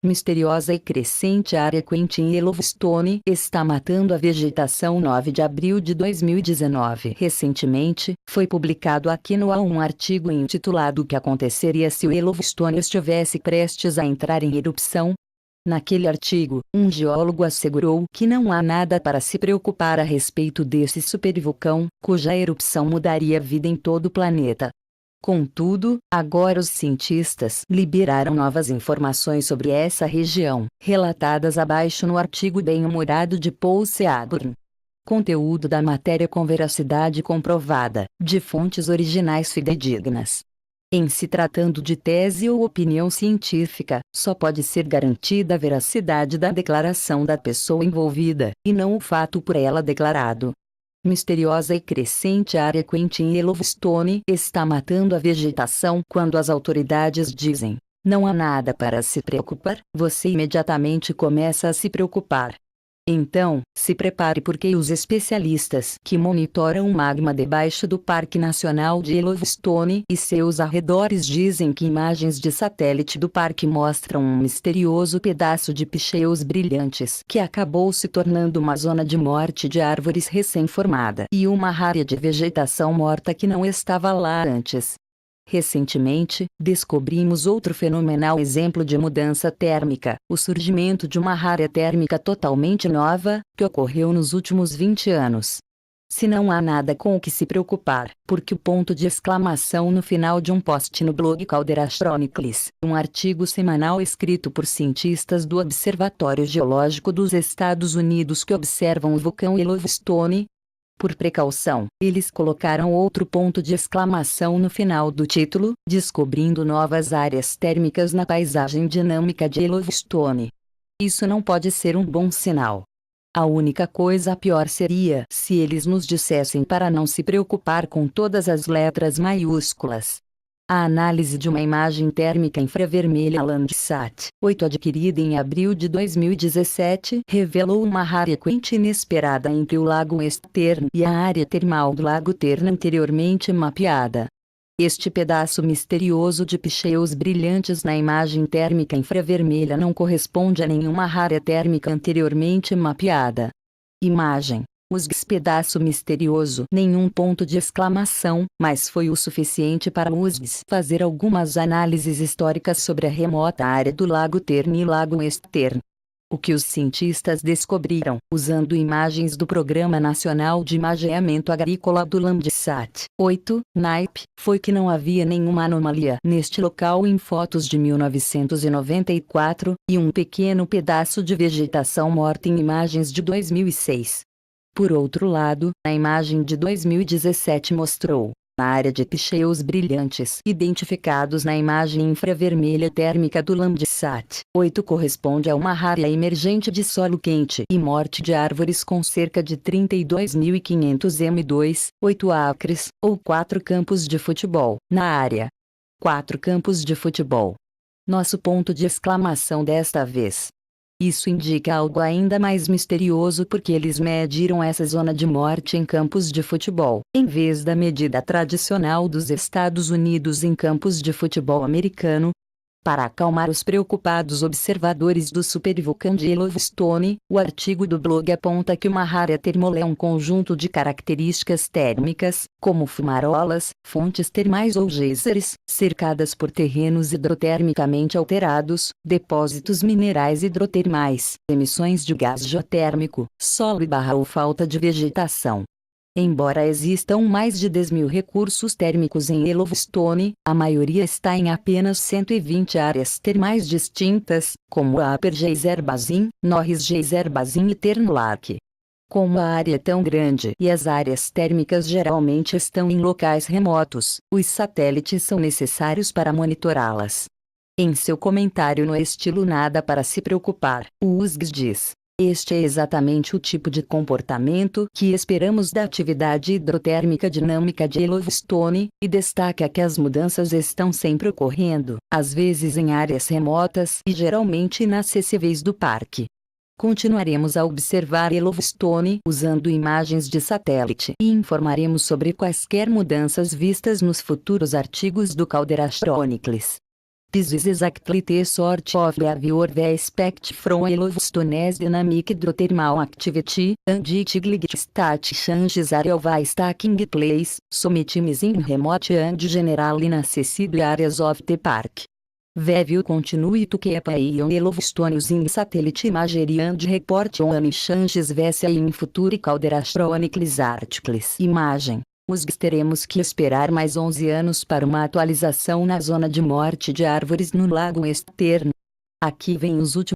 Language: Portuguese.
Misteriosa e crescente área quente em Yellowstone está matando a vegetação. 9 de abril de 2019. Recentemente, foi publicado aqui no A1 um artigo intitulado O que aconteceria se o Yellowstone estivesse prestes a entrar em erupção? Naquele artigo, um geólogo assegurou que não há nada para se preocupar a respeito desse supervulcão, cuja erupção mudaria a vida em todo o planeta. Contudo, agora os cientistas liberaram novas informações sobre essa região, relatadas abaixo no artigo bem-humorado de Paul Seaborn. Conteúdo da matéria com veracidade comprovada, de fontes originais fidedignas. Em se tratando de tese ou opinião científica, só pode ser garantida a veracidade da declaração da pessoa envolvida, e não o fato por ela declarado. Misteriosa e crescente área quente em Yellowstone está matando a vegetação. Quando as autoridades dizem, não há nada para se preocupar, você imediatamente começa a se preocupar. Então, se prepare porque os especialistas que monitoram o magma debaixo do Parque Nacional de Yellowstone e seus arredores dizem que imagens de satélite do parque mostram um misterioso pedaço de picheus brilhantes que acabou se tornando uma zona de morte de árvores recém-formada e uma área de vegetação morta que não estava lá antes. Recentemente, descobrimos outro fenomenal exemplo de mudança térmica, o surgimento de uma área térmica totalmente nova, que ocorreu nos últimos 20 anos. Se não há nada com o que se preocupar, porque o ponto de exclamação no final de um post no blog Caldera Chronicles, um artigo semanal escrito por cientistas do Observatório Geológico dos Estados Unidos que observam o vulcão Yellowstone. Por precaução, eles colocaram outro ponto de exclamação no final do título, descobrindo novas áreas térmicas na paisagem dinâmica de Yellowstone. Isso não pode ser um bom sinal. A única coisa pior seria se eles nos dissessem para não se preocupar com todas as letras maiúsculas. A análise de uma imagem térmica infravermelha Landsat 8 adquirida em abril de 2017 revelou uma área quente inesperada entre o Lago West Tern e a área termal do Lago Tern anteriormente mapeada. Este pedaço misterioso de picheus brilhantes na imagem térmica infravermelha não corresponde a nenhuma área térmica anteriormente mapeada. Imagem. USGS pedaço misterioso, nenhum ponto de exclamação, mas foi o suficiente para o USGS fazer algumas análises históricas sobre a remota área do Lago Tern e Lago West Tern. O que os cientistas descobriram, usando imagens do Programa Nacional de Imageamento Agrícola do Landsat 8, NAIP, foi que não havia nenhuma anomalia neste local em fotos de 1994, e um pequeno pedaço de vegetação morta em imagens de 2006. Por outro lado, a imagem de 2017 mostrou a área de picheus brilhantes identificados na imagem infravermelha térmica do Landsat 8 corresponde a uma área emergente de solo quente e morte de árvores com cerca de 32.500 m2, 8 acres, ou 4 campos de futebol, na área. 4 campos de futebol. Nosso ponto de exclamação desta vez. Isso indica algo ainda mais misterioso porque eles mediram essa zona de morte em campos de futebol, em vez da medida tradicional dos Estados Unidos em campos de futebol americano. Para acalmar os preocupados observadores do supervulcão de Yellowstone, o artigo do blog aponta que uma área termal é um conjunto de características térmicas, como fumarolas, fontes termais ou geysers, cercadas por terrenos hidrotermicamente alterados, depósitos minerais hidrotermais, emissões de gás geotérmico, solo ou falta de vegetação. Embora existam mais de 10.000 recursos térmicos em Yellowstone, a maioria está em apenas 120 áreas termais distintas, como a Upper Geyser Basin, Norris Geyser Basin e Tern Lake. Como a área é tão grande e as áreas térmicas geralmente estão em locais remotos, os satélites são necessários para monitorá-las. Em seu comentário no estilo Nada para se preocupar, o USGS diz: este é exatamente o tipo de comportamento que esperamos da atividade hidrotérmica dinâmica de Yellowstone, e destaca que as mudanças estão sempre ocorrendo, às vezes em áreas remotas e geralmente inacessíveis do parque. Continuaremos a observar Yellowstone usando imagens de satélite e informaremos sobre quaisquer mudanças vistas nos futuros artigos do Caldera Chronicles. This is exactly the sort of behavior we expect from a Yellowstone's dynamic hydrothermal activity, and it stat changes are always taking place, sometimes in remote and generally inaccessible areas of the park. We will continue to keep an eye on Yellowstone using satellite imagery and report on any changes we see in future Calder Chronicles articles. Imagem. Teremos que esperar mais 11 anos para uma atualização na zona de morte de árvores no Lago Eterno. Aqui vem os últimos